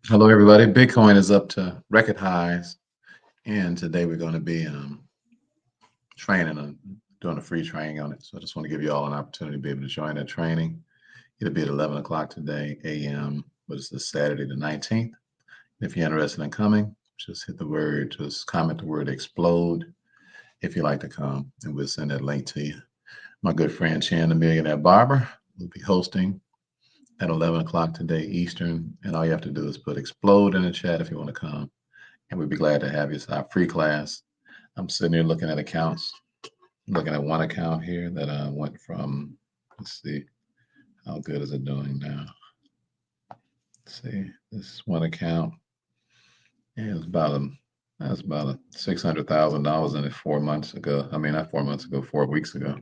Hello, everybody. Bitcoin is up to record highs, and today we're going to be training on doing a free training on it. So I just want to give you all an opportunity to be able to join that training. It'll be at 11 o'clock today, a.m. But it's this Saturday, the 19th. If you're interested in coming, just comment the word explode if you'd like to come, and we'll send that link to you. My good friend Chan, the Millionaire Barber, will be hosting at 11 o'clock today Eastern. And all you have to do is put explode in the chat if you want to come. And we'd be glad to have you. It's our free class. I'm sitting here looking at accounts, looking at one account here that I went from, let's see, how good is it doing now? Let's see, this one account is that's about a $600,000 in it 4 months ago. I mean, not 4 months ago, 4 weeks ago.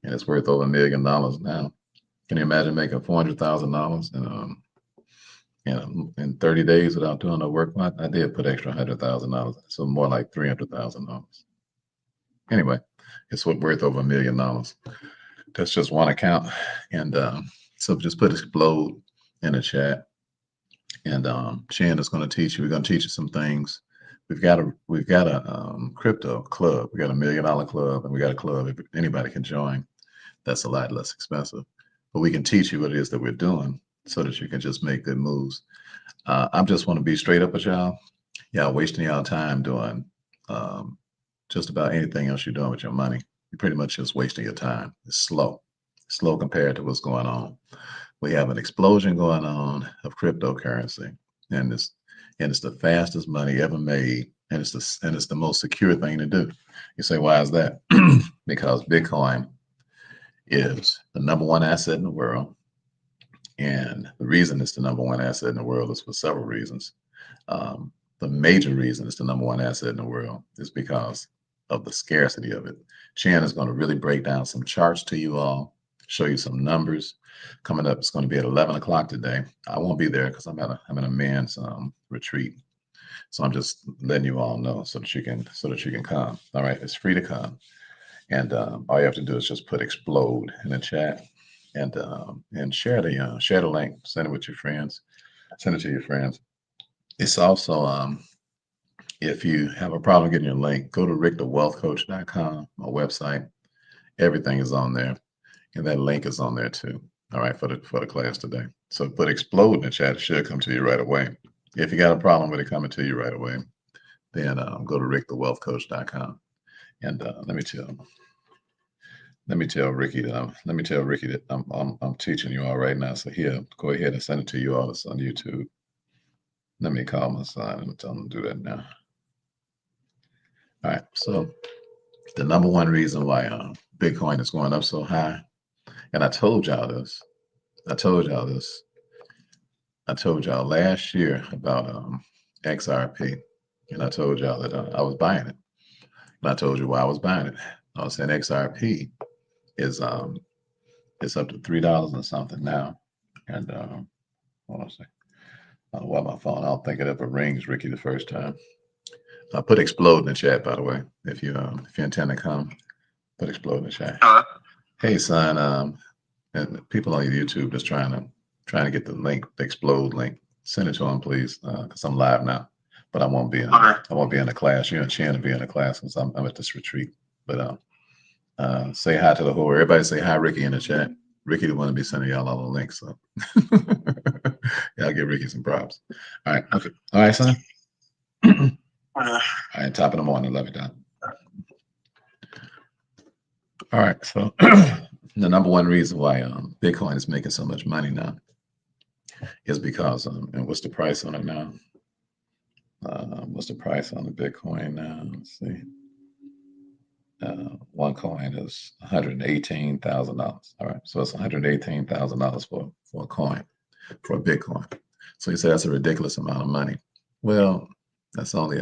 And it's worth over $1 million now. Can you imagine making $400,000 in 30 days without doing no work? I did put extra $100,000, so more like $300,000. Anyway, it's worth over $1 million. That's just one account, and so just put explode in the chat, and Shan is going to teach you. We're going to teach you some things. We've got a crypto club. We got $1 million club, and we got a club if anybody can join. That's a lot less expensive, but we can teach you what it is that we're doing so that you can just make good moves. I just want to be straight up with y'all. Y'all wasting y'all time doing just about anything else you're doing with your money. You're pretty much just wasting your time. It's slow compared to what's going on. We have an explosion going on of cryptocurrency, and it's the fastest money ever made, and it's the most secure thing to do. You say, why is that? Because Bitcoin is the number one asset in the world. And the reason it's the number one asset in the world is for several reasons. The major reason it's the number one asset in the world is because of the scarcity of it. Chan is going to really break down some charts to you all, show you some numbers. Coming up, it's going to be at 11 o'clock today. I won't be there because I'm in a men's retreat. So I'm just letting you all know so that you can come. All right, it's free to come. And all you have to do is just put explode in the chat, and share the link. Send it with your friends. Send it to your friends. It's also if you have a problem getting your link, go to rickthewealthcoach.com, my website. Everything is on there, and that link is on there too. All right, for the class today. So put explode in the chat. It should come to you right away. If you got a problem with it coming to you right away, then go to rickthewealthcoach.com. And let me tell Ricky that I'm teaching you all right now. So here, go ahead and send it to you all. It's on YouTube. Let me call my son and tell him to do that now. All right. So the number one reason why Bitcoin is going up so high, and I told y'all this. I told y'all last year about XRP, and I told y'all that I was buying it. And I told you why I was buying it. I was saying XRP is it's up to $3 and something now. And hold on a second. I don't know why my phone. I'll think it up. It rings, Ricky, the first time. I put explode in the chat, by the way. If you intend to come, put explode in the chat. Hey, son. And people on YouTube just trying to get the link, the explode link. Send it to them, please, because I'm live now. But I won't be in the class. You and Chan will be in the class because I'm at this retreat. But say hi to the whole. Everybody say hi, Ricky, in the chat. Ricky the one to be sending y'all all the links. So yeah, I'll give Ricky some props. All right. Okay. All right, son. All right, top of the morning. Love you, Don. All right. So the number one reason why Bitcoin is making so much money now is because and what's the price on it now? What's the price on the Bitcoin now? Let's see. One coin is $118,000. All right, so it's $118,000 for a coin, for a Bitcoin. So you say that's a ridiculous amount of money. Well, that's only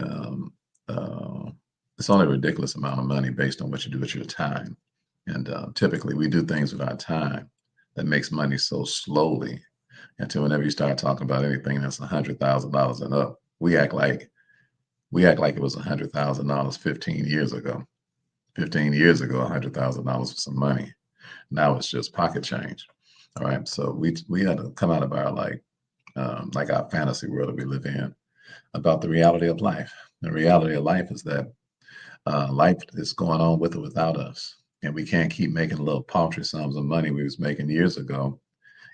it's only a ridiculous amount of money based on what you do with your time. And typically, we do things with our time that makes money so slowly until whenever you start talking about anything that's $100,000 and up, we act like it was $100,000 15 years ago. 15 years ago, $100,000 was some money. Now it's just pocket change. All right. So we had to come out of our like our fantasy world that we live in, about the reality of life. The reality of life is that life is going on with or without us. And we can't keep making little paltry sums of money we was making years ago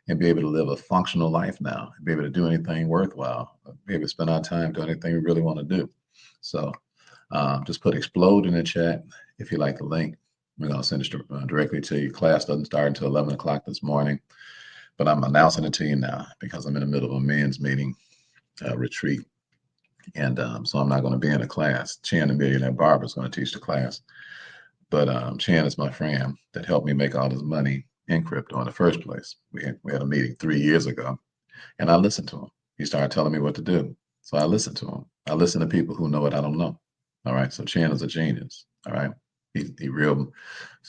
and be able to live a functional life now, and be able to do anything worthwhile, be able to spend our time doing anything we really want to do. So just put explode in the chat if you like the link. We're going to send it directly to you. Class doesn't start until 11 o'clock this morning, but I'm announcing it to you now because I'm in the middle of a men's meeting retreat. And so I'm not going to be in a class. Chan, the millionaire barber, is going to teach the class. But Chan is my friend that helped me make all this money in crypto in the first place. We had a meeting 3 years ago, and I listened to him. He started telling me what to do. So I listened to him. I listen to people who know what I don't know. All right. So Chan is a genius. All right. He real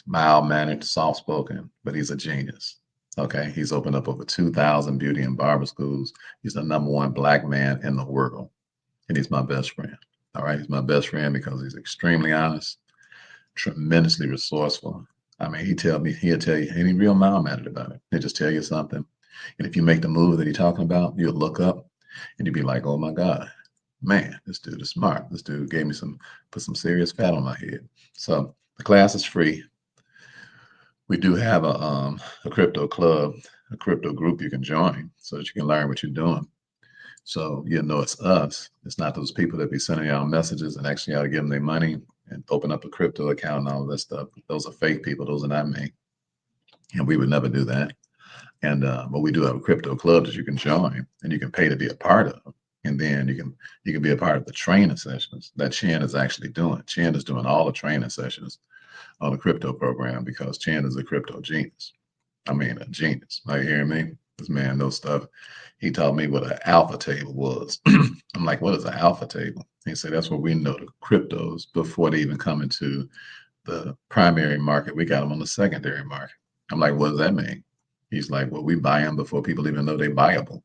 mild-mannered, soft-spoken, but he's a genius. Okay. He's opened up over 2,000 beauty and barber schools. He's the #1 Black man in the world. And he's my best friend. All right. He's my best friend because he's extremely honest, tremendously resourceful. I mean, he'll tell you, and he's real mild-mannered about it. He'll just tell you something. And if you make the move that he's talking about, you'll look up and you'll be like, oh my God, man, this dude is smart. This dude gave me put some serious fat on my head. So the class is free. We do have a crypto club, a crypto group you can join so that you can learn what you're doing. So you know it's us. It's not those people that be sending out messages and asking y'all to give them their money and open up a crypto account and all of that stuff. Those are fake people. Those are not me. And we would never do that. And but we do have a crypto club that you can join and you can pay to be a part of. And then you can be a part of the training sessions that Chan is actually doing. Chan is doing all the training sessions on the crypto program because Chan is a crypto genius. I mean, a genius. Are you hearing me? This man knows stuff. He taught me what an alpha table was. I'm like, what is an alpha table? He said, that's where we know the cryptos before they even come into the primary market. We got them on the secondary market. I'm like, what does that mean? He's like, well, we buy them before people even know they're buyable.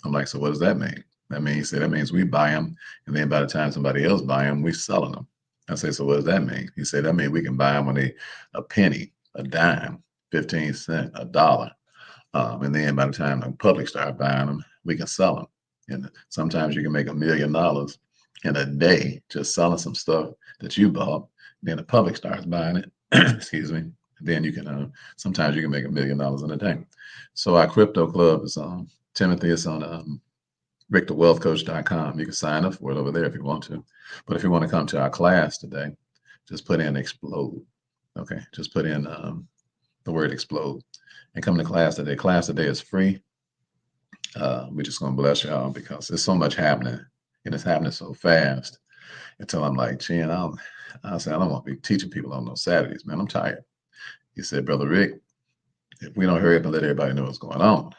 I'm like, so what does that mean? That means, he said, that means we buy them. And then by the time somebody else buy them, we selling them. I said, so what does that mean? He said, that means we can buy them when they a penny, a dime, 15 cents, a dollar. And then by the time the public start buying them, we can sell them. And sometimes you can make $1 million in a day just selling some stuff that you bought. Then the public starts buying it. Excuse me. Then you can sometimes you can make $1 million in a day. So our crypto club is on Timothy. It's on rickthewealthcoach.com. You can sign up for it over there if you want to. But if you want to come to our class today, just put in explode. Okay, just put in the word explode and come to class today. Class today is free. We're just gonna bless y'all because there's so much happening and it's happening so fast. Until I'm like, Chin, I say I don't want to be teaching people on those Saturdays, man. I'm tired. He said, Brother Rick, if we don't hurry up and let everybody know what's going on,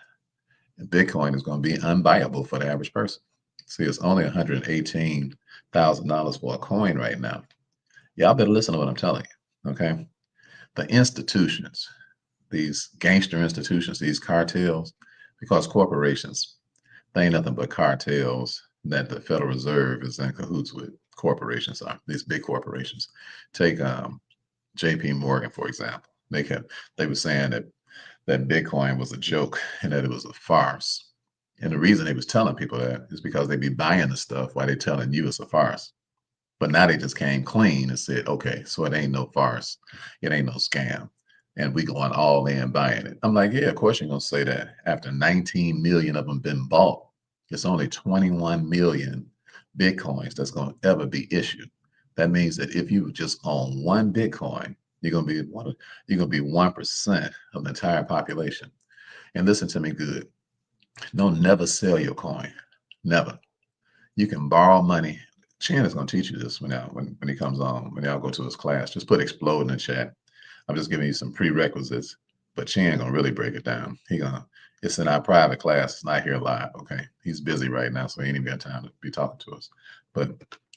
Bitcoin is going to be unbuyable for the average person. See, it's only $118,000 for a coin right now. Y'all better listen to what I'm telling you. Okay. The institutions, these gangster institutions, these cartels, because corporations, they ain't nothing but cartels that the Federal Reserve is in cahoots with. Corporations are these big corporations. Take JP Morgan, for example. They were saying that Bitcoin was a joke and that it was a farce. And the reason they was telling people that is because they be buying the stuff while they telling you it's a farce. But now they just came clean and said, okay, so it ain't no farce. It ain't no scam. And we going all in buying it. I'm like, yeah, of course you're going to say that. After 19 million of them been bought, it's only 21 million Bitcoins that's going to ever be issued. That means that if you just own one Bitcoin, you're going to be 1% of the entire population. And listen to me good. Don't never sell your coin. Never. You can borrow money. Chan is going to teach you this when he comes on, when y'all go to his class. Just put explode in the chat. I'm just giving you some prerequisites, but Chan gonna really break it down. It's in our private class. It's not here live. Okay, he's busy right now, so he ain't even got time to be talking to us. But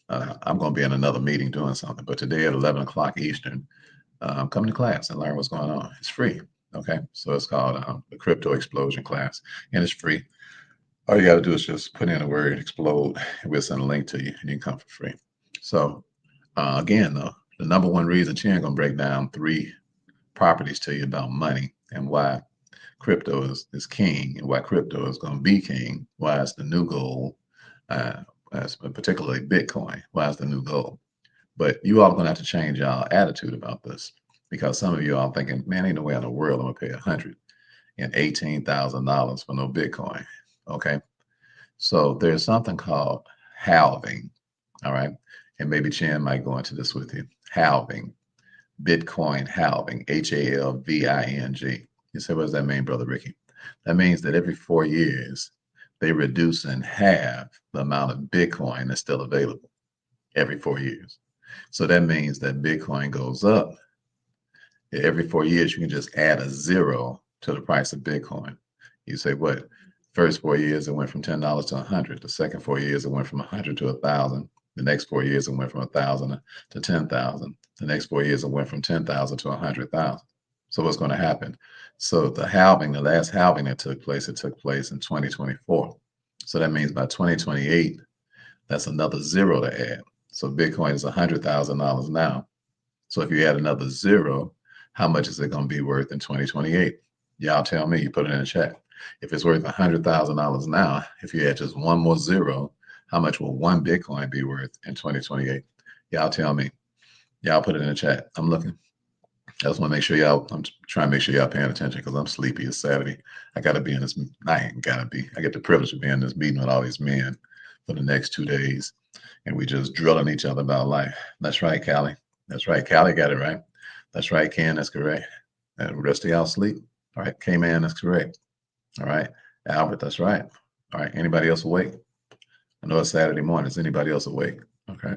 I'm gonna be in another meeting doing something. But today at 11 o'clock Eastern, come to class and learn what's going on. It's free. Okay, so it's called the Crypto Explosion class, and it's free. All you got to do is just put in the word explode, and we'll send a link to you, and you can come for free. So again, though, the #1 reason Chan gonna break down 3 properties to you about money and why crypto is king and why crypto is going to be king, why it's the new gold, particularly Bitcoin, why it's the new gold. But you all are going to have to change your attitude about this because some of you are thinking, man, ain't no way in the world I'm going to pay $118,000 for no Bitcoin. Okay. So there's something called halving. All right. And maybe Chan might go into this with you. Halving, Bitcoin halving, HALVING. You say, what does that mean, Brother Ricky? That means that every 4 years, they reduce in half the amount of Bitcoin that's still available every 4 years. So that means that Bitcoin goes up. Every 4 years, you can just add a zero to the price of Bitcoin. You say, what? First 4 years, it went from $10 to 100. The second 4 years, it went from 100 to 1,000. The next 4 years, it went from 1,000 to 10,000. The next 4 years, it went from 10,000 to 100,000. So what's going to happen? So the halving, the last halving that took place, it took place in 2024. So that means by 2028, that's another zero to add. So Bitcoin is $100,000 now. So if you add another zero, how much is it going to be worth in 2028? Y'all tell me, you put it in the chat. If it's worth $100,000 now, if you add just one more zero, how much will one Bitcoin be worth in 2028? Y'all tell me. Y'all put it in the chat. I'm looking. I just want to make sure I'm trying to make sure y'all paying attention because I'm sleepy. It's Saturday. I got to be in this. I ain't got to be. I get the privilege of being in this meeting with all these men for the next 2 days. And we just drilling each other about life. That's right, Callie. That's right. Callie got it right. That's right, Ken. That's correct. And the rest of y'all sleep. All right. K-Man, that's correct. All right. Albert, that's right. All right. Anybody else awake? I know it's Saturday morning. Is anybody else awake? Okay.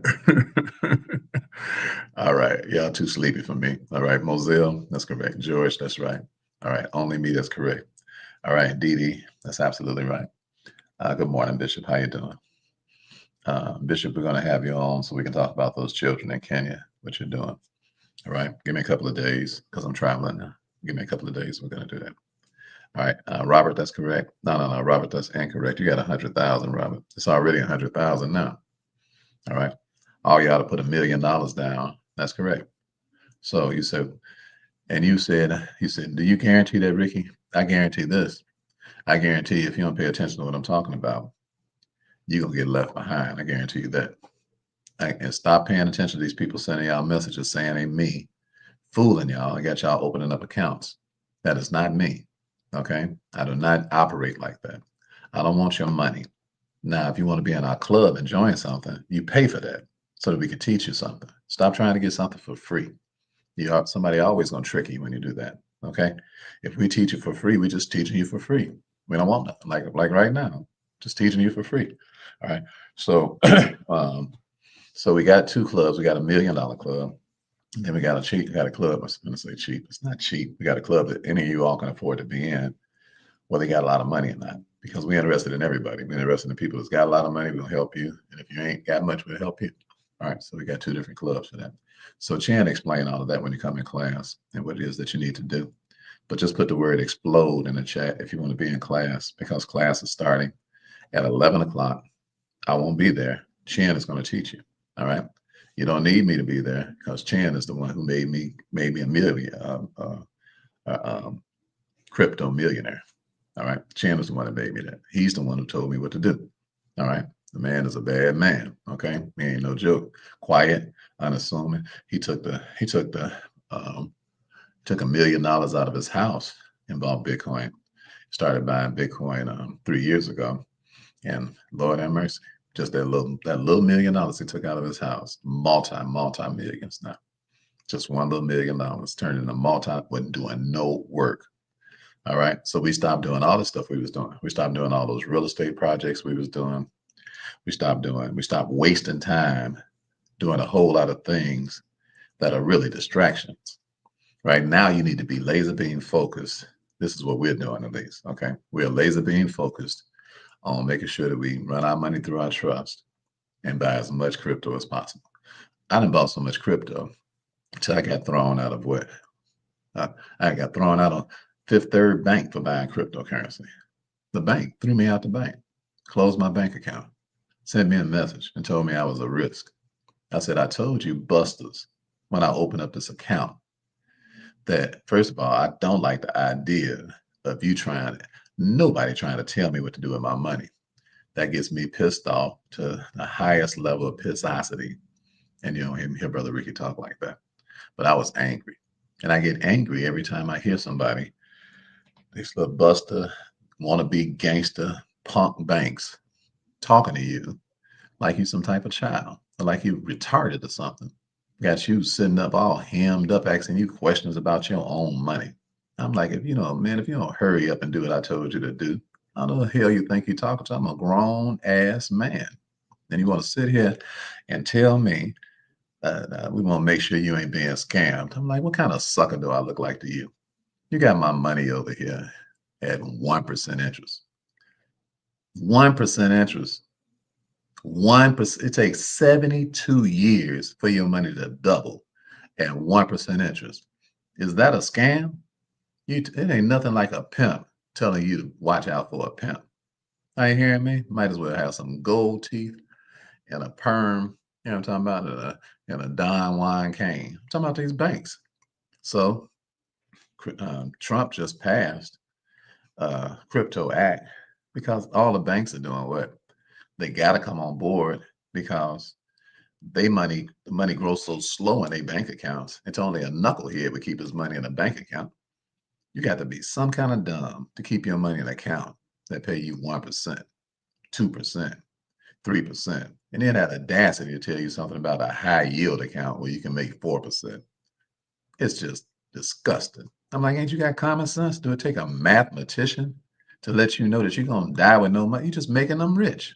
All right. Y'all too sleepy for me. All right. Moselle, that's correct. George, that's right. All right. Only me, that's correct. All right. Dee Dee, that's absolutely right. Good morning, Bishop. How you doing? Bishop, we're going to have you on so we can talk about those children in Kenya, what you're doing. All right. Give me a couple of days because I'm traveling now. Give me a couple of days. We're going to do that. All right. Robert, that's correct. No. Robert, that's incorrect. You got 100,000, Robert. It's already 100,000 now. All right. All you ought to put $1 million down. That's correct. So you said, do you guarantee that, Ricky? I guarantee this. I guarantee if you don't pay attention to what I'm talking about, you're going to get left behind. I guarantee you that. And stop paying attention to these people sending y'all messages saying ain't me, fooling y'all. I got y'all opening up accounts. That is not me. Okay. I do not operate like that. I don't want your money. Now, if you want to be in our club and join something, you pay for that so that we can teach you something. Stop trying to get something for free. Somebody always going to trick you when you do that. Okay. If we teach you for free, we're just teaching you for free. We don't want nothing like right now, just teaching you for free. All right. So, so we got 2 clubs. We got $1 million club. And then we got a club. I'm going to say cheap. It's not cheap. We got a club that any of you all can afford to be in, whether you got a lot of money or not, because we're interested in everybody. We're interested in people that's got a lot of money. We'll help you. And if you ain't got much, we'll help you. All right. So we got 2 different clubs for that. So Chan explain all of that when you come in class and what it is that you need to do. But just put the word explode in the chat if you want to be in class, because class is starting at 11 o'clock. I won't be there. Chan is going to teach you. All right. You don't need me to be there because Chan is the one who made me a crypto millionaire. All right. Chan is the one that made me that. He's the one who told me what to do. All right. The man is a bad man. Okay. He ain't no joke. Quiet, unassuming. He took $1 million out of his house and bought Bitcoin. Started buying Bitcoin 3 years ago. And Lord have mercy. Just that little $1 million he took out of his house, multi millions now. Just one little $1 million turned into wasn't doing no work. All right. So we stopped doing all the stuff we was doing. We stopped doing all those real estate projects we was doing. We stopped wasting time doing a whole lot of things that are really distractions. Right now, you need to be laser beam focused. This is what we're doing at least. Okay. We're laser beam focused on making sure that we run our money through our trust and buy as much crypto as possible. I done bought so much crypto until I got thrown out of what? I got thrown out of Fifth Third Bank for buying cryptocurrency. The bank threw me out the bank, closed my bank account, sent me a message and told me I was a risk. I said, I told you busters when I opened up this account that, first of all, I don't like the idea of you nobody trying to tell me what to do with my money. That gets me pissed off to the highest level of pissosity. And you don't hear Brother Ricky talk like that. But I was angry. And I get angry every time I hear somebody, this little buster, wannabe gangster, punk banks talking to you like you some type of child, or like you retarded or something. Got you sitting up all hemmed up, asking you questions about your own money. I'm like, if you know, man, if you don't hurry up and do what I told you to do, I don't know the hell you think you're talking to. I'm a grown ass man. And you want to sit here and tell me we want to make sure you ain't being scammed. I'm like, what kind of sucker do I look like to you? You got my money over here at 1% interest. 1% interest. 1%. It takes 72 years for your money to double at 1% interest. Is that a scam? It ain't nothing like a pimp telling you to watch out for a pimp. Are you hearing me? Might as well have some gold teeth and a perm, you know what I'm talking about, and a Don Juan cane. I'm talking about these banks. So Trump just passed Crypto Act because all the banks are doing what? They got to come on board because the money grows so slow in their bank accounts. It's only a knucklehead would keep his money in a bank account. You got to be some kind of dumb to keep your money in an account that pay you 1%, 2%, 3%. And then have the audacity to tell you something about a high yield account where you can make 4%. It's just disgusting. I'm like, ain't you got common sense? Do it take a mathematician to let you know that you're going to die with no money? You're just making them rich.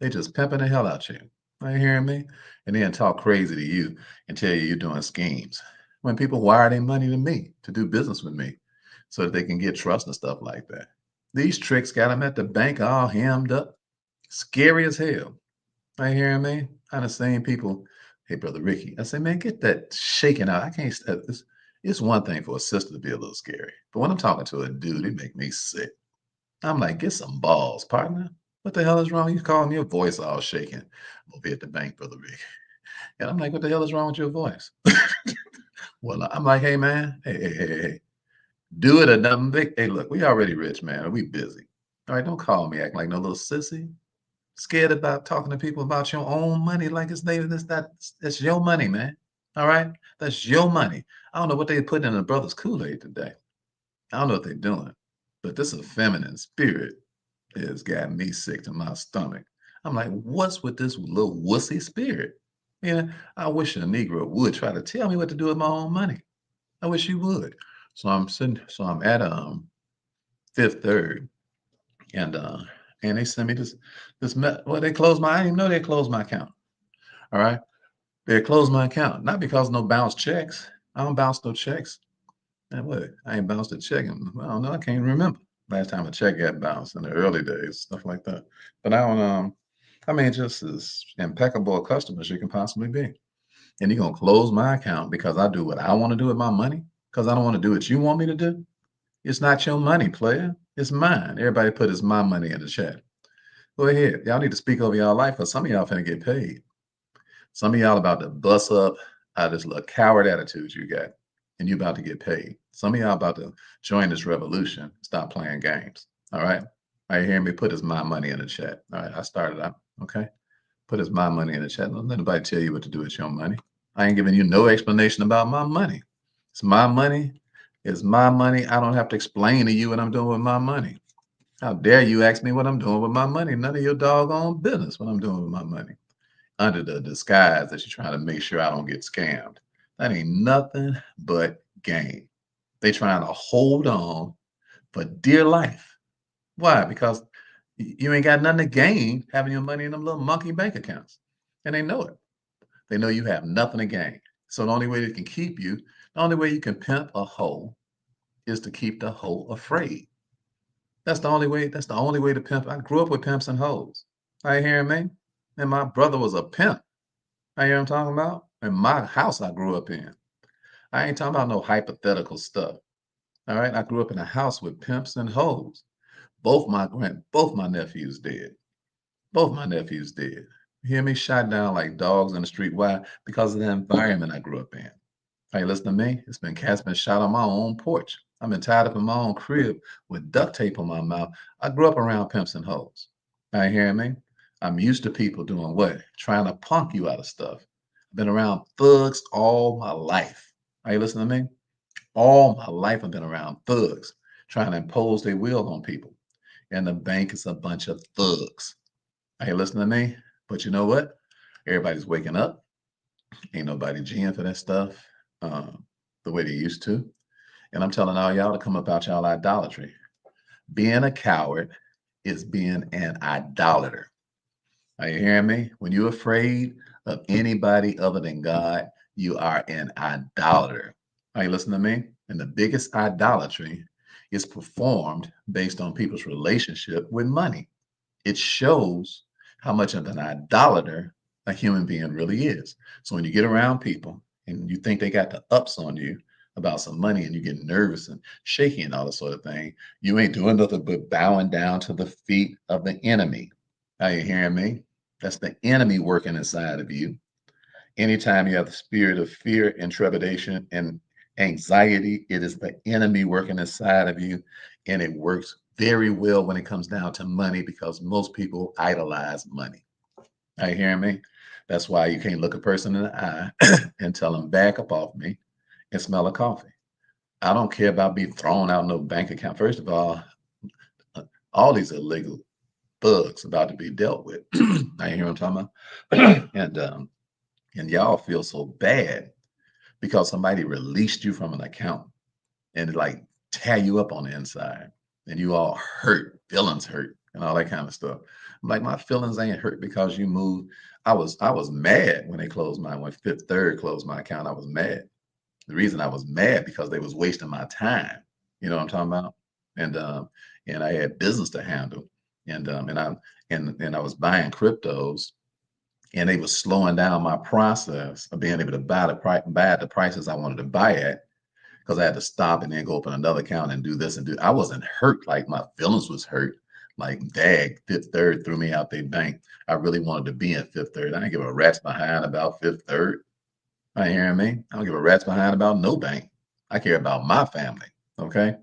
They just pimping the hell out you. Are you hearing me? And then talk crazy to you and tell you you're doing schemes. When people wire their money to me to do business with me so that they can get trust and stuff like that. These tricks got them at the bank all hemmed up. Scary as hell. Are you hearing me? I done seen people, hey, Brother Ricky. I say, man, get that shaking out. I can't, it's one thing for a sister to be a little scary. But when I'm talking to a dude, it make me sick. I'm like, get some balls, partner. What the hell is wrong? You calling your voice all shaking. We'll be at the bank, Brother Rick. And I'm like, what the hell is wrong with your voice? Well, I'm like, hey, man, hey. Do it or nothing big. Hey, look, we already rich, man. We busy. All right, don't call me acting like no little sissy. Scared about talking to people about your own money like it's that's your money, man. All right? That's your money. I don't know what they put in the brother's Kool-Aid today. I don't know what they're doing, but this feminine spirit has got me sick to my stomach. I'm like, what's with this little wussy spirit? Yeah, I wish a Negro would try to tell me what to do with my own money. I wish he would. So I'm at Fifth Third, and they sent me well, they closed I didn't even know they closed my account. All right. They closed my account. Not because no bounce checks. I don't bounce no checks. And what? I ain't bounced a check in, I don't know, I can't remember last time a check got bounced in the early days, stuff like that. But I don't I mean, just as impeccable a customer as you can possibly be. And you're gonna close my account because I do what I want to do with my money? Because I don't want to do what you want me to do? It's not your money, player. It's mine. Everybody put it's my money in the chat. Go ahead. Y'all need to speak over y'all life because some of y'all finna get paid. Some of y'all about to bust up out of this little coward attitude you got, and you about to get paid. Some of y'all about to join this revolution. Stop playing games. All right. Are you hearing me? Put is my money in the chat. All right. I started out. Okay. Put is my money in the chat. Don't let nobody tell you what to do with your money. I ain't giving you no explanation about my money. It's my money. It's my money. I don't have to explain to you what I'm doing with my money. How dare you ask me what I'm doing with my money? None of your doggone business what I'm doing with my money. Under the disguise that you're trying to make sure I don't get scammed. That ain't nothing but game. They trying to hold on for dear life. Why? Because you ain't got nothing to gain having your money in them little monkey bank accounts. And they know it. They know you have nothing to gain. So the only way they can keep you, the only way you can pimp a hoe is to keep the hoe afraid. That's the only way. That's the only way to pimp. I grew up with pimps and hoes. Are you hearing me? And my brother was a pimp. You know what I'm talking about? In my house I grew up in. I ain't talking about no hypothetical stuff. All right. I grew up in a house with pimps and hoes. Both my nephews dead. Both my nephews dead. You hear me? Shot down like dogs in the street. Why? Because of the environment I grew up in. Hey, listen to me. Cats been shot on my own porch. I've been tied up in my own crib with duct tape on my mouth. I grew up around pimps and hoes. Are you hearing me? I'm used to people doing what? Trying to punk you out of stuff. I've been around thugs all my life. Are you listening to me? All my life, I've been around thugs trying to impose their will on people. And the bank is a bunch of thugs. Are you listening to me? But you know what? Everybody's waking up. Ain't nobody G'ing for that stuff the way they used to. And I'm telling all y'all to come up out y'all idolatry. Being a coward is being an idolater. Are you hearing me? When you're afraid of anybody other than God, you are an idolater. Are you listening to me? And the biggest idolatry is performed based on people's relationship with money. It shows how much of an idolater a human being really is. So when you get around people and you think they got the ups on you about some money and you get nervous and shaky and all this sort of thing, you ain't doing nothing but bowing down to the feet of the enemy. Are you hearing me? That's the enemy working inside of you. Anytime you have the spirit of fear and trepidation and anxiety, it is the enemy working inside of you. And it works very well when it comes down to money because most people idolize money. Are you hearing me? That's why you can't look a person in the eye and tell them back up off me and smell a coffee. I don't care about being thrown out no bank account. First of all these illegal thugs about to be dealt with. I hear what I'm talking about. And y'all feel so bad because somebody released you from an account and like tear you up on the inside and you all hurt, feelings hurt and all that kind of stuff. I'm like, my feelings ain't hurt because you moved. I was mad when they closed when Fifth Third closed my account. I was mad. The reason I was mad because they was wasting my time. You know what I'm talking about? And I had business to handle. And I was buying cryptos and they was slowing down my process of being able to buy at the prices I wanted to buy at because I had to stop and then go open another account and do this and do. I wasn't hurt like my feelings was hurt. Like, dag, Fifth Third threw me out their bank. I really wanted to be in Fifth Third. I didn't give a rat's behind about Fifth Third. Are you hearing me? I don't give a rat's behind about no bank. I care about my family. Okay.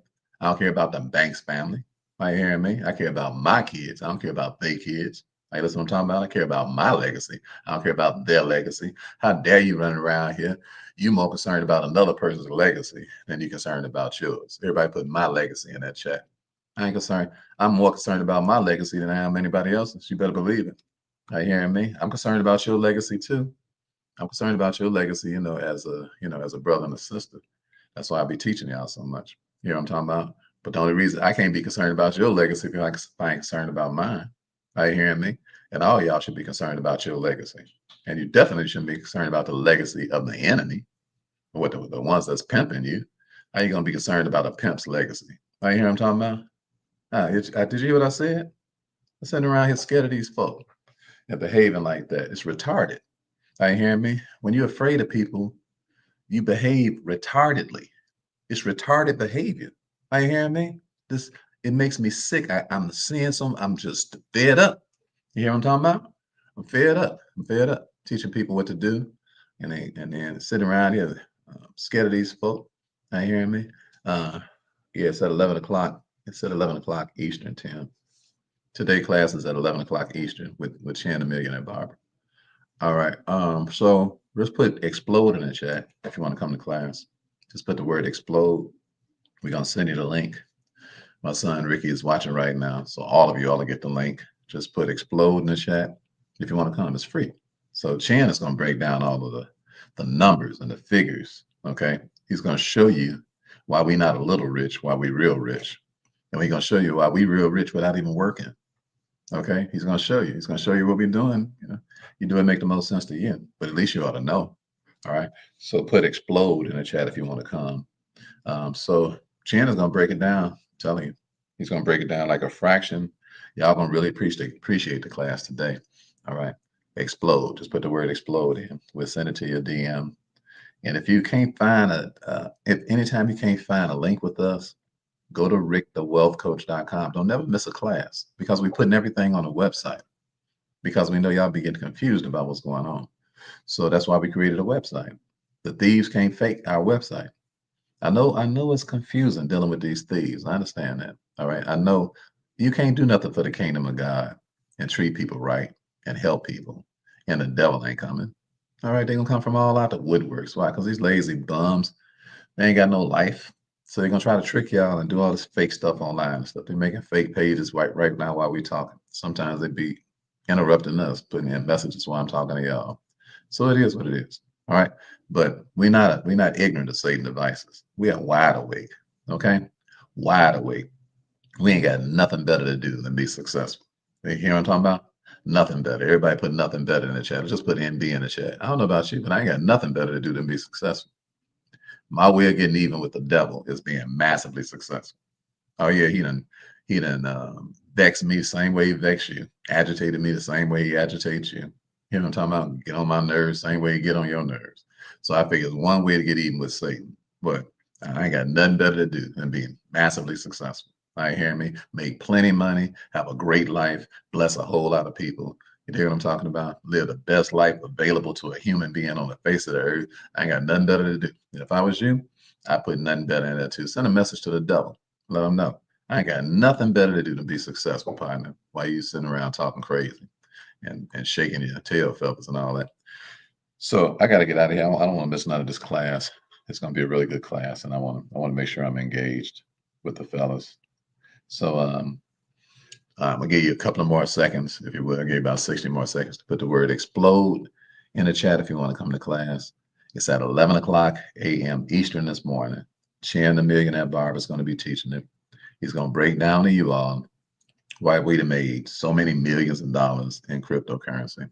I don't care about the bank's family. Are you hearing me? I care about my kids. I don't care about their kids. Like, that's what I'm talking about. I care about my legacy. I don't care about their legacy. How dare you run around here? You more concerned about another person's legacy than you concerned about yours. Everybody put my legacy in that chat. I ain't concerned. I'm more concerned about my legacy than I am anybody else's. You better believe it. Are you hearing me? I'm concerned about your legacy too. I'm concerned about your legacy, as a brother and a sister. That's why I be teaching y'all so much. You know what I'm talking about? But the only reason I can't be concerned about your legacy if I ain't concerned about mine. Are you hearing me? And all y'all should be concerned about your legacy. And you definitely shouldn't be concerned about the legacy of the enemy, or the ones that's pimping you. How you gonna be concerned about a pimp's legacy? Are you hear what I'm talking about? Did you hear what I said? I'm sitting around here scared of these folk and behaving like that. It's retarded. Are you hearing me? When you're afraid of people, you behave retardedly. It's retarded behavior. Are you hearing me? This it makes me sick. I'm seeing I'm just fed up. You hear what I'm talking about? I'm fed up. I'm fed up teaching people what to do, and then sitting around here scared of these folk. Are you hearing me? Yeah, it's at 11 o'clock. It's at 11 o'clock Eastern, Tim. Today class is at 11 o'clock Eastern with Shannon the Millionaire Barber. All right. So let's put explode in the chat if you want to come to class. Just put the word explode. We're gonna send you the link. My son Ricky is watching right now. So all of you ought to get the link. Just put explode in the chat. If you want to come, it's free. So Chan is gonna break down all of the numbers and the figures. Okay. He's gonna show you why we not a little rich, why we real rich. And we're gonna show you why we real rich without even working. Okay, he's going to show you. He's going to show you what we're doing. You do it make the most sense to you, but at least you ought to know. All right. So put explode in the chat if you want to come. So Chen is going to break it down. I'm telling you, he's going to break it down like a fraction. Y'all going to really appreciate the class today. All right. Explode. Just put the word explode in. We'll send it to your DM. And if you can't find if anytime you can't find a link with us, go to rickthewealthcoach.com. Don't never miss a class because we're putting everything on the website because we know y'all be getting confused about what's going on. So that's why we created a website. The thieves can't fake our website. I know it's confusing dealing with these thieves. I understand that. All right. I know you can't do nothing for the kingdom of God and treat people right and help people. And the devil ain't coming. All right, they're gonna come from all out the woodworks. Why? Because these lazy bums, they ain't got no life. So they're gonna try to trick y'all and do all this fake stuff online and stuff. They're making fake pages right now while we talking. Sometimes they be interrupting us, putting in messages while I'm talking to y'all. So it is what it is. All right. But we're not ignorant of Satan devices. We are wide awake. Okay. Wide awake. We ain't got nothing better to do than be successful. You hear what I'm talking about? Nothing better. Everybody put nothing better in the chat. Just put NB in the chat. I don't know about you, but I ain't got nothing better to do than be successful. My way of getting even with the devil is being massively successful. Oh yeah, he done vexed me the same way he vexed you, agitated me the same way he agitates you. You know what I'm talking about? Get on my nerves, same way he get on your nerves. So I figure it's one way to get even with Satan. But I ain't got nothing better to do than being massively successful. All right, hear me? Make plenty of money, have a great life, bless a whole lot of people. You hear what I'm talking about? Live the best life available to a human being on the face of the earth. I ain't got nothing better to do. And if I was you, I'd put nothing better in there too. Send a message to the devil. Let them know. I ain't got nothing better to do than be successful, partner. While you sitting around talking crazy and shaking your tail feathers and all that. So I got to get out of here. I don't want to miss none of this class. It's going to be a really good class, and I want to make sure I'm engaged with the fellas. So I'm gonna give you a couple of more seconds, if you will. I'll give you about 60 more seconds to put the word explode in the chat if you want to come to class. It's at 11 o'clock a.m. Eastern this morning. Chan the Millionaire Barber is going to be teaching it. He's going to break down to you all why we have made so many millions of dollars in cryptocurrency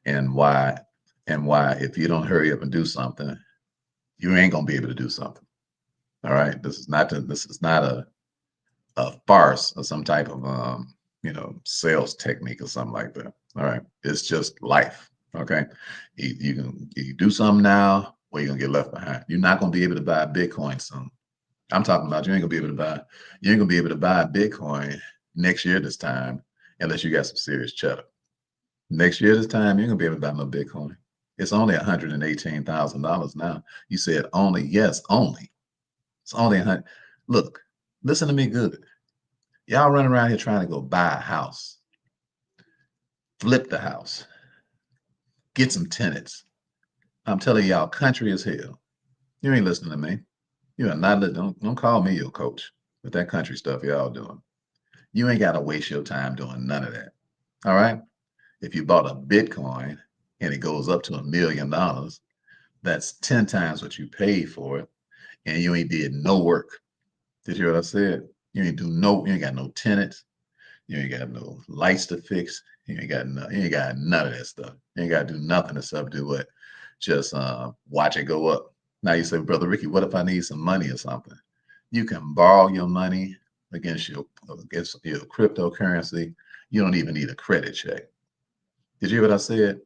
and why if you don't hurry up and do something, you ain't going to be able to do something. All right. This is not a farce or some type of sales technique or something like that. All right. It's just life. Okay. You do something now or you're gonna get left behind. You're not gonna be able to buy Bitcoin soon. I'm talking about you ain't gonna be able to buy Bitcoin next year this time unless you got some serious cheddar. Next year this time, you ain't gonna be able to buy no Bitcoin. It's only $118,000 now. You said only, yes, only. It's only 100. Look, listen to me good. Y'all running around here trying to go buy a house, flip the house, get some tenants. I'm telling y'all, country as hell. You ain't listening to me. You are not listening. Don't call me your coach with that country stuff y'all doing. You ain't got to waste your time doing none of that. All right. If you bought a Bitcoin and it goes up to $1 million, that's 10 times what you paid for it, and you ain't did no work. Did you hear what I said? You ain't got no tenants. You ain't got no lights to fix. You ain't got none of that stuff. You ain't got to do nothing except do what? Just watch it go up. Now you say, Brother Ricky, what if I need some money or something? You can borrow your money against your cryptocurrency. You don't even need a credit check. Did you hear what I said?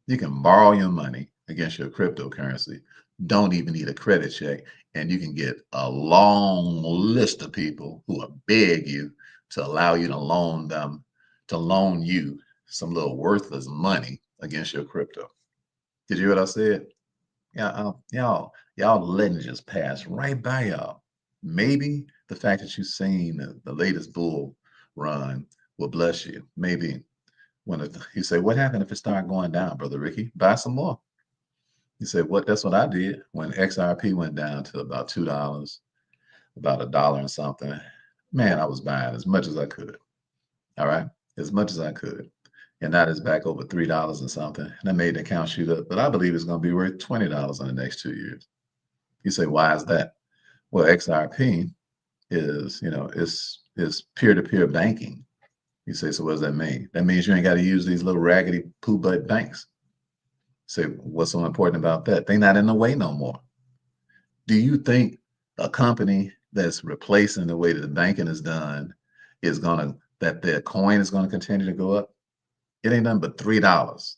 You can borrow your money against your cryptocurrency. Don't even need a credit check. And you can get a long list of people who will beg you to allow you to loan you some little worthless money against your crypto. Did you hear what I said? Yeah, y'all letting it just pass right by y'all. Maybe the fact that you've seen the latest bull run will bless you. Maybe you say, what happened if it started going down, Brother Ricky? Buy some more. You say, what? That's what I did when XRP went down to about $2, about $1 and something. Man, I was buying as much as I could. All right, as much as I could. And that is back over $3 and something. And I made the account shoot up, but I believe it's going to be worth $20 in the next 2 years. You say, why is that? Well, XRP is peer-to-peer banking. You say, so what does that mean? That means you ain't got to use these little raggedy poo butt banks. Say, what's so important about that? They're not in the way no more. Do you think a company that's replacing the way that the banking is done that their coin is gonna continue to go up? It ain't nothing but $3.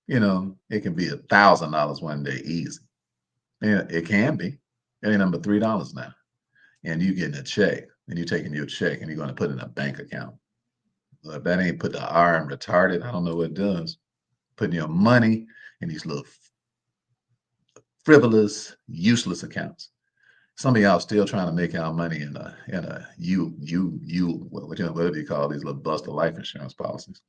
It can be $1,000 one day easy. Yeah, it can be. It ain't nothing but $3 now. And you getting a check, and you're taking your check, and you're gonna put it in a bank account. Well, if that ain't put the R in retarded, I don't know what it does. Putting your money in these little frivolous, useless accounts. Some of y'all still trying to make y'all money in a whatever you call these little buster life insurance policies.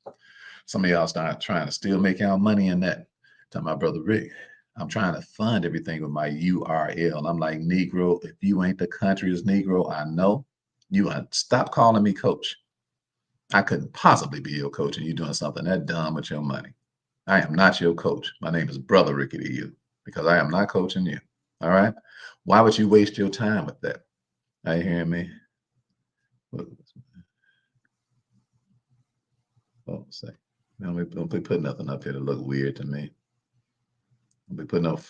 Some of y'all start trying to still make y'all money in that. Tell my brother Rick, I'm trying to fund everything with my URL. I'm like, Negro, if you ain't the country's Negro, I know you. Stop calling me coach. I couldn't possibly be your coach, and you doing something that dumb with your money. I am not your coach. My name is Brother Ricky to you because I am not coaching you. All right. Why would you waste your time with that? Are you hearing me? Oh, say, don't be putting nothing up here to look weird to me. Don't be putting up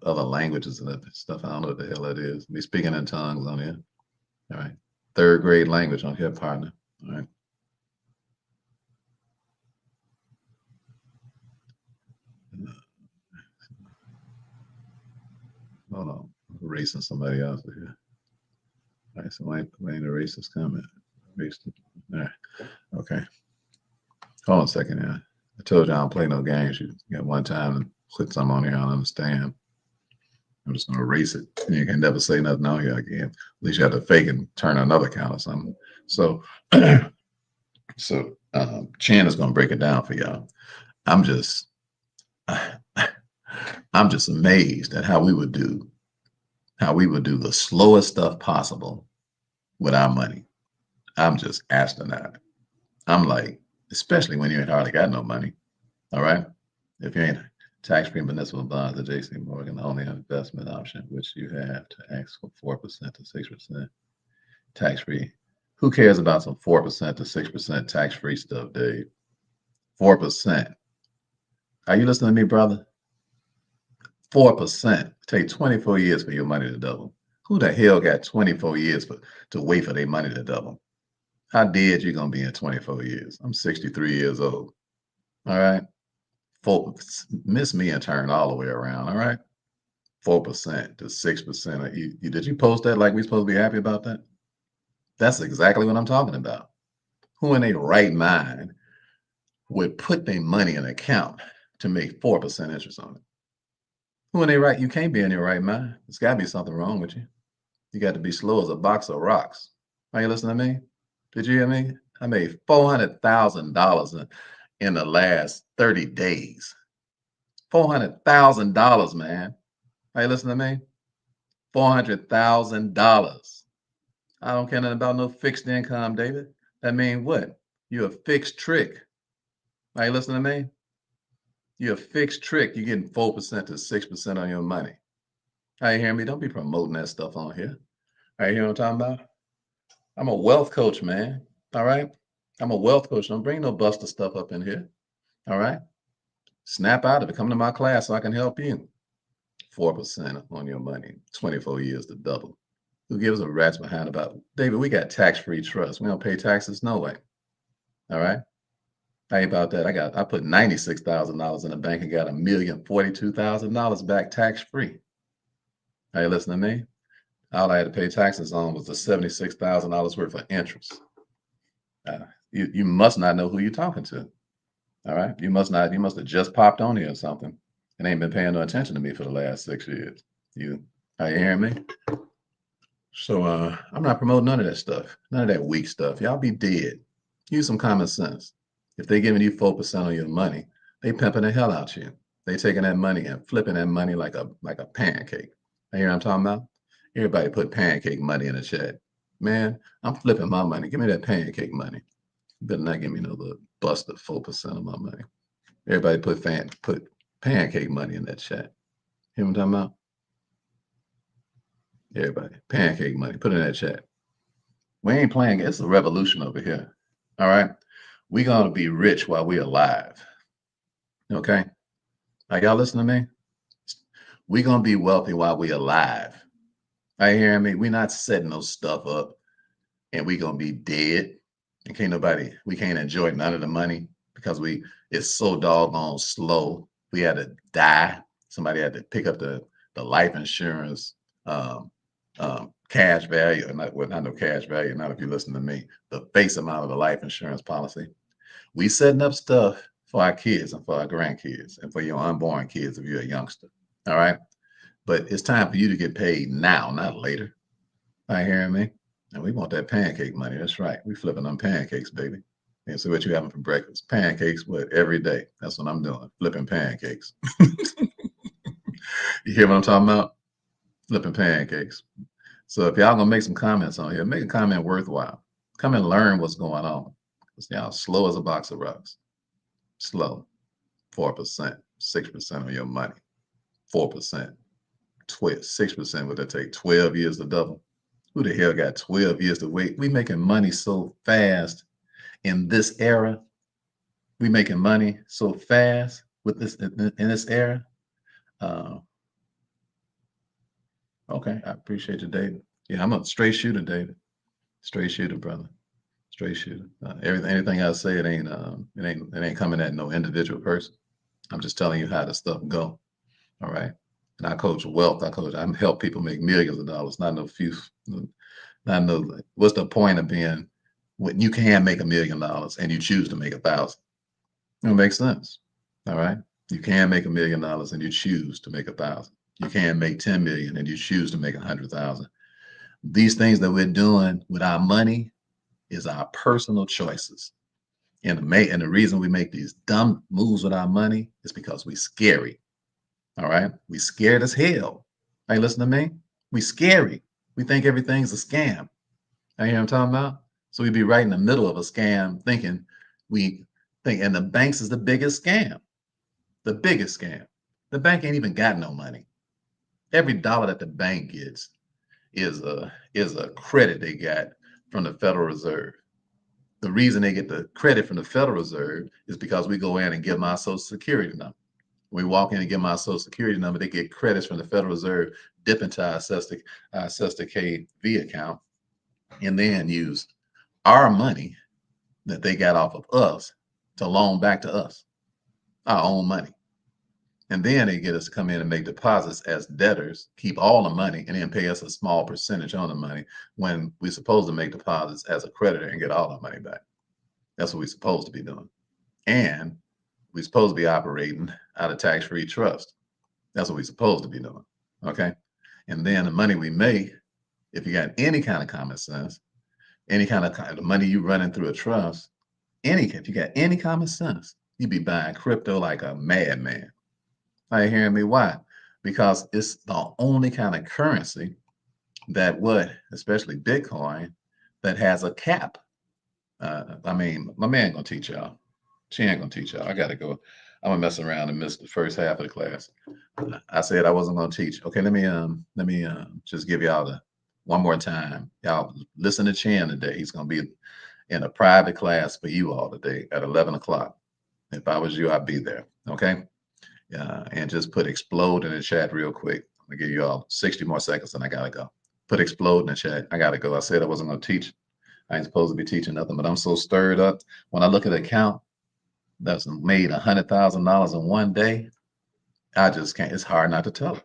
other languages and stuff. I don't know what the hell that is. Be speaking in tongues on here. All right. Third grade language on here, partner. All right. Hold on. I'm erasing somebody else here. All right. So why ain't erase this comment? Erased it. All right. Okay. Hold on a second here. I told you I don't play no games. You got one time and click something on here I don't understand. I'm just gonna erase it. You can never say nothing on here again. At least you have to fake and turn another account or something. So Chan is gonna break it down for y'all. I'm just I'm just amazed at how we would do the slowest stuff possible with our money. I'm just astronaut. I'm like, especially when you ain't hardly got no money. All right. If you ain't tax-free municipal bonds at JC Morgan, the only investment option which you have to ask for 4% to 6% tax-free. Who cares about some 4% to 6% tax-free stuff, Dave? 4%. Are you listening to me, brother? 4%. Take 24 years for your money to double. Who the hell got 24 years to wait for their money to double? How dead you gonna be in 24 years? I'm 63 years old. All right. Miss me and turn all the way around. All right. 4% to 6%. Did you post that like we supposed to be happy about that? That's exactly what I'm talking about. Who in their right mind would put their money in an account to make 4% interest on it? Who in their right? You can't be in your right mind. There's got to be something wrong with you. You got to be slow as a box of rocks. Are you listening to me? Did you hear me? I made $400,000 in the last 30 days. $400,000, man. Are you listening to me? $400,000. I don't care nothing about no fixed income, David. That means what? You're a fixed trick. Are you listening to me? You're a fixed trick. You're getting 4% to 6% on your money. Are you hearing me? Don't be promoting that stuff on here. Are you hearing what I'm talking about? I'm a wealth coach, man. All right. I'm a wealth coach. Don't bring no buster stuff up in here. All right. Snap out of it. Come to my class so I can help you. 4% on your money, 24 years to double. Who gives a rat's behind about David? We got tax-free trust. We don't pay taxes, no way. All right. How about that? I put $96,000 in the bank and got $1,042,000 back tax-free. Are you listening to me? All I had to pay taxes on was the $76,000 worth of interest. You must not know who you're talking to. All right. You must have just popped on here or something and ain't been paying no attention to me for the last 6 years. Are you hearing me? So I'm not promoting none of that stuff, none of that weak stuff. Y'all be dead. Use some common sense. If they're giving you 4% on your money, they pimping the hell out you. They taking that money and flipping that money like a pancake. You hear what I'm talking about? Everybody put pancake money in the chat. Man, I'm flipping my money. Give me that pancake money. You better not give me no little busted 4% of my money. Everybody put pancake money in that chat. Hear what I'm talking about? Everybody, pancake money. Put it in that chat. We ain't playing. It's a revolution over here. All right. We're gonna be rich while we're alive. Okay. Are y'all listening to me? We're gonna be wealthy while we're alive. Are you hearing me? We're not setting no stuff up and we're gonna be dead. And we can't enjoy none of the money because it's so doggone slow. We had to die. Somebody had to pick up the life insurance cash value, not no cash value, not if you listen to me, the face amount of the life insurance policy. We setting up stuff for our kids and for our grandkids and for your unborn kids if you're a youngster. All right. But it's time for you to get paid now, not later. Are you hearing me? And we want that pancake money. That's right. We flipping them pancakes, baby. And so what you having for breakfast? Pancakes, what, every day. That's what I'm doing. Flipping pancakes. You hear what I'm talking about? Flipping pancakes. So if y'all gonna make some comments on here, make a comment worthwhile. Come and learn what's going on. It's y'all slow as a box of rocks. Slow. 4%, 6% of your money. 4%. 6% would that take 12 years to double? Who the hell got 12 years to wait? We making money so fast in this era. We making money so fast with this in this era. Okay, I appreciate you, David. Yeah, I'm a straight shooter, David. Straight shooter, brother. Straight shooter. Anything I say, it ain't coming at no individual person. I'm just telling you how the stuff go. All right. And I coach wealth. I help people make millions of dollars, not no few. Not no. What's the point of being when you can make $1 million and you choose to make 1,000? It makes sense. All right. You can make $1 million and you choose to make 1,000. You can make 10 million and you choose to make 100,000. These things that we're doing with our money is our personal choices. And the reason we make these dumb moves with our money is because we scary. All right. We scared as hell. Hey, listen to me. We scary. We think everything's a scam. You hear what I'm talking about? So we be right in the middle of a scam thinking and the banks is the biggest scam. The biggest scam. The bank ain't even got no money. Every dollar that the bank gets is a credit they got from the Federal Reserve. The reason they get the credit from the Federal Reserve is because we go in and give them our Social Security number. We walk in and give them our Social Security number, they get credits from the Federal Reserve, dip into our SESTA KV account, and then use our money that they got off of us to loan back to us, our own money. And then they get us to come in and make deposits as debtors, keep all the money, and then pay us a small percentage on the money when we're supposed to make deposits as a creditor and get all our money back. That's what we're supposed to be doing. And we're supposed to be operating out of tax-free trust. That's what we're supposed to be doing. Okay. And then the money we make, if you got any kind of common sense, any kind of money you running through a trust, if you got any common sense, you be buying crypto like a madman. Are you hearing me? Why? Because it's the only kind of currency that especially Bitcoin, that has a cap. My man gonna teach y'all. She ain't gonna teach y'all. I gotta go. I'm gonna mess around and miss the first half of the class. I said I wasn't gonna teach. Okay, let me just give y'all one more time. Y'all listen to Chan today. He's gonna be in a private class for you all today at 11 o'clock. If I was you, I'd be there. Okay. And just put explode in the chat real quick. I'm gonna give you all 60 more seconds and I gotta go. Put explode in the chat. I gotta go. I said I wasn't gonna teach. I ain't supposed to be teaching nothing, but I'm so stirred up. When I look at the account that's made $100,000 in one day, I just can't. It's hard not to tell it.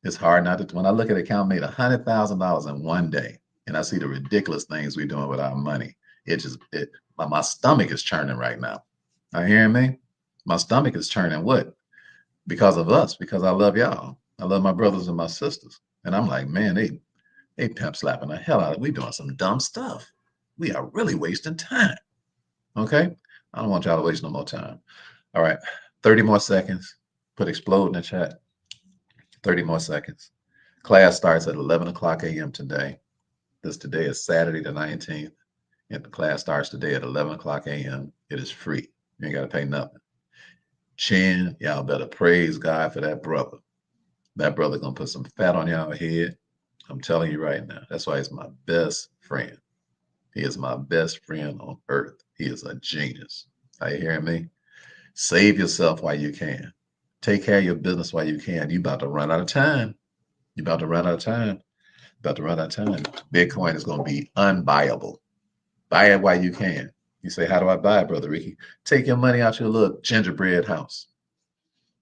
It's hard not to. When I look at an account made $100,000 in one day, and I see the ridiculous things we're doing with our money, my stomach is churning right now. Are you hearing me? My stomach is churning. What? Because of us, because I love y'all. I love my brothers and my sisters. And I'm like, man, they pimp slapping the hell out of it. We doing some dumb stuff. We are really wasting time. Okay? I don't want y'all to waste no more time. All right. 30 more seconds. Put explode in the chat. 30 more seconds. Class starts at 11 o'clock a.m. today. Today is Saturday the 19th. And the class starts today at 11 o'clock a.m. It is free. You ain't got to pay nothing. Chin, y'all better praise God for that brother. That brother gonna put some fat on y'all head. I'm telling you right now. That's why he's my best friend. He is my best friend on earth. He is a genius. Are you hearing me? Save yourself while you can. Take care of your business while you can. You about to run out of time. You about to run out of time. About to run out of time. Bitcoin is going to be unbuyable. Buy it while you can. You say, how do I buy it, Brother Ricky? Take your money out your little gingerbread house.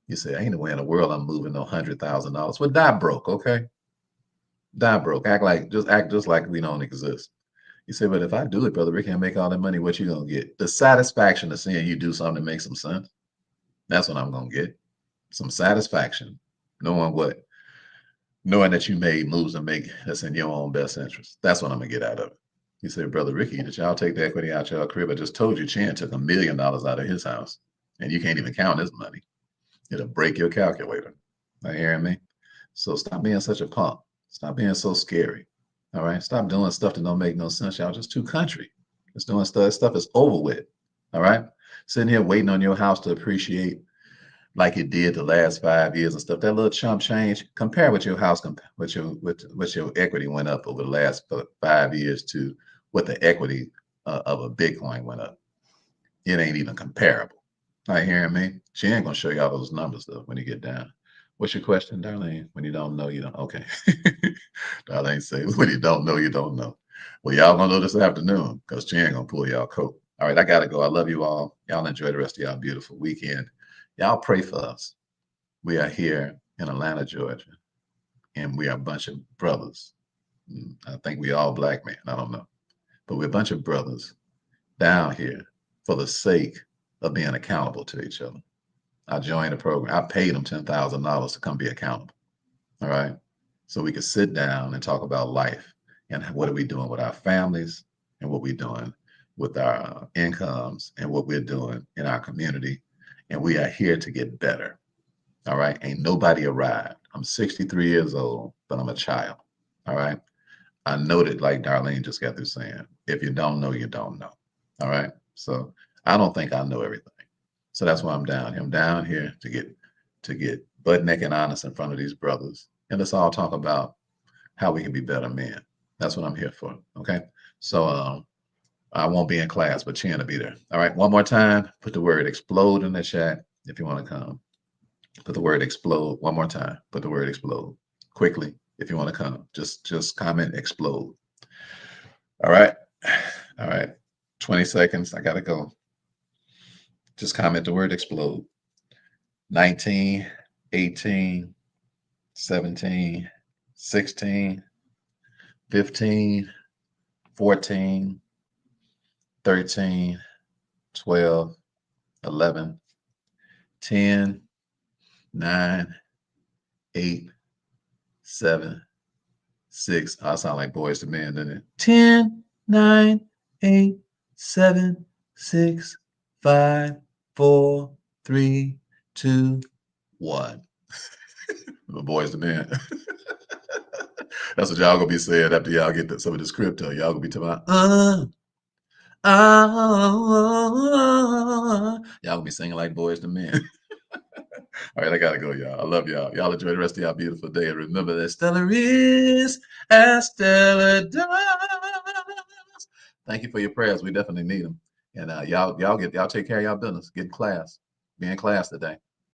You say, ain't no way in the world I'm moving no $100,000. Well, die broke, okay? Die broke. Act just like we don't exist. You say, but if I do it, Brother Ricky, and make all that money, what you gonna get? The satisfaction of seeing you do something that makes some sense. That's what I'm gonna get. Some satisfaction. Knowing what? knowing that you made moves to make that's in your own best interest. That's what I'm gonna get out of it. You say, Brother Ricky, did y'all take the equity out your crib? I just told you Chan took $1 million out of his house, and you can't even count his money. It'll break your calculator. Are you hearing me? So stop being such a punk. Stop being so scary. All right. Stop doing stuff that don't make no sense. Y'all just too country. Just doing stuff is over with. All right. Sitting here waiting on your house to appreciate like it did the last 5 years and stuff. That little chump change, compare with your house, with your equity went up over the last 5 years to what the equity of a Bitcoin went up. It ain't even comparable. Are you hearing me? She ain't gonna show you all those numbers though when you get down. What's your question, Darlene? When you don't know, you don't. Okay. Darlene say, when you don't know, you don't know. Well, y'all gonna know this afternoon because she ain't gonna pull y'all coat. All right, I gotta go. I love you all. Y'all enjoy the rest of y'all beautiful weekend. Y'all pray for us. We are here in Atlanta, Georgia, and we are a bunch of brothers. I think we all black men. I don't know, but we're a bunch of brothers down here for the sake of being accountable to each other. I joined the program. I paid them $10,000 to come be accountable. All right. So we could sit down and talk about life and what are we doing with our families and what we're doing with our incomes and what we're doing in our community. And we are here to get better. All right. Ain't nobody arrived. I'm 63 years old, but I'm a child. All right. I know that, like Darlene just got through saying, if you don't know, you don't know. All right. So I don't think I know everything. So that's why I'm down here. I'm down here to get butt naked honest in front of these brothers. And let's all talk about how we can be better men. That's what I'm here for. Okay. So I won't be in class, but Chan will be there. All right. One more time. Put the word explode in the chat if you want to come. Put the word explode one more time. Put the word explode quickly if you want to come. Just comment explode. All right. All right. 20 seconds. I gotta go. Just comment the word explode. 19, 18, 17, 16, 15, 14, 13, 12, 11, 10, 9, 8, 7, 6. I sound like Boys to Men, doesn't it? 10, 9, 8, 7, 6, 5, 4, 3, 2, 1. The Boys to Men. That's what y'all gonna be saying after y'all get some of this crypto. Y'all gonna be talking about, y'all gonna be singing like Boys to Men. All right, I gotta go, y'all. I love y'all. Y'all enjoy the rest of y'all beautiful day. And remember that Stella is as Stella does. Thank you for your prayers. We definitely need them. And y'all take care of y'all business. Get in class. Be in class today.